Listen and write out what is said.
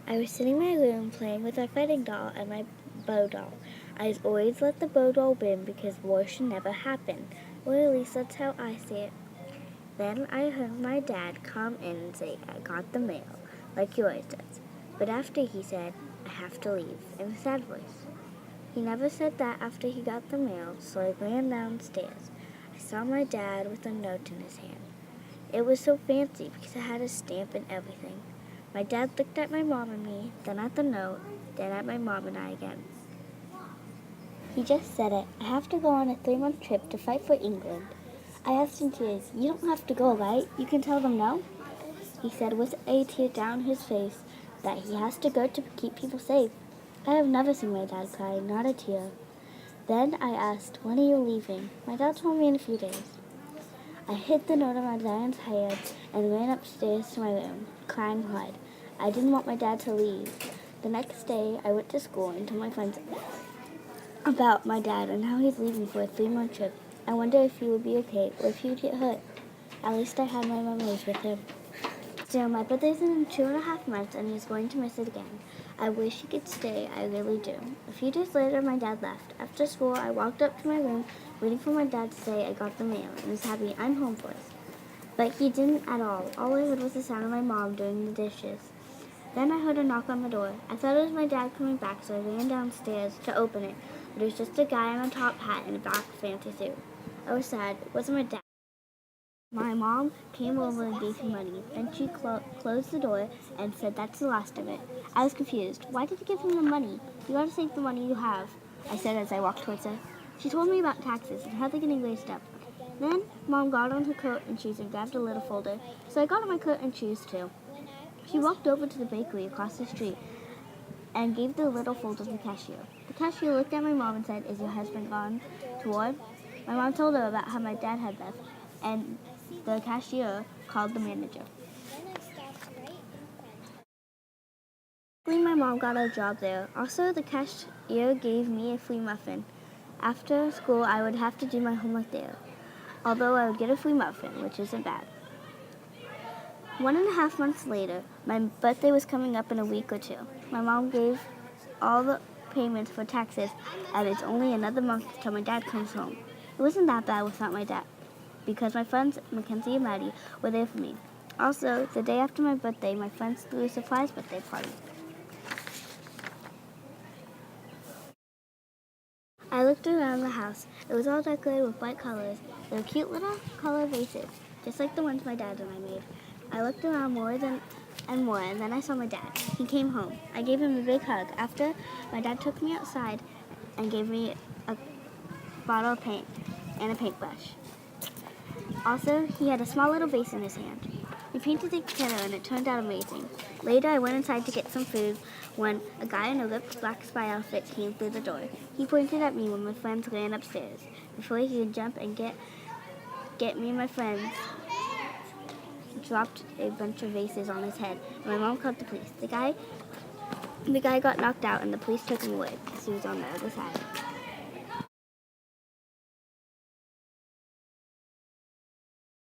I was sitting in my room playing with my fighting doll and my bow doll. I always let the bow doll win because war should never happen, or at least that's how I see it. Then I heard my dad come in and say, "I got the mail," like he always does. But after he said, "I have to leave," in a sad voice. He never said that after he got the mail, so I ran downstairs. I saw my dad with a note in his hand. It was so fancy because it had a stamp and everything. My dad looked at my mom and me, then at the note, then at my mom and I again. He just said it. "I have to go on a 3-month trip to fight for England." I asked in tears, "You don't have to go, right? You can tell them no?" He said with a tear down his face that he has to go to keep people safe. I have never seen my dad cry, not a tear. Then I asked, "When are you leaving?" My dad told me in a few days. I hid the note on my dad's hand and ran upstairs to my room, crying hard. I didn't want my dad to leave. The next day, I went to school and told my friends about my dad and how he's leaving for a 3-month trip. I wonder if he would be okay or if he would get hurt. At least I had my memories with him. Still, my birthday's in 2.5 months and he's going to miss it again. I wish he could stay, I really do. A few days later, my dad left. After school, I walked up to my room, waiting for my dad to say I got the mail and was happy I'm home for us. But he didn't at all. All I heard was the sound of my mom doing the dishes. Then I heard a knock on the door. I thought it was my dad coming back, so I ran downstairs to open it. But it was just a guy in a top hat and a black fancy suit. I was sad. It wasn't my dad. My mom came over and gave him money. Then she closed the door and said that's the last of it. I was confused. Why did you give him the money? You gotta save the money you have, I said as I walked towards her. She told me about taxes and how they're getting raised up. Then Mom got on her coat and shoes and grabbed a little folder, so I got on my coat and shoes too. She walked over to the bakery across the street and gave the little folder to the cashier. The cashier looked at my mom and said, "Is your husband gone to war?" My mom told her about how my dad had left, and the cashier called the manager. My mom got a job there. Also, the cashier gave me a free muffin. After school, I would have to do my homework there, although I would get a free muffin, which isn't bad. 1.5 months later, my birthday was coming up in a week or two. My mom gave all the payments for taxes, and it's only another month till my dad comes home. It wasn't that bad without my dad, because my friends, Mackenzie and Maddie, were there for me. Also, the day after my birthday, my friends threw a surprise birthday party. I looked around the house. It was all decorated with bright colors. There were cute little color vases, just like the ones my dad and I made. I looked around more, and then I saw my dad. He came home. I gave him a big hug. After, my dad took me outside and gave me a bottle of paint and a paintbrush. Also, he had a small little vase in his hand. We painted it together and it turned out amazing. Later, I went inside to get some food when a guy in a ripped black spy outfit came through the door. He pointed at me when my friends ran upstairs. Before he could jump and get me and my friends, dropped a bunch of vases on his head, and my mom called the police. The guy got knocked out, and the police took him away because he was on the other side.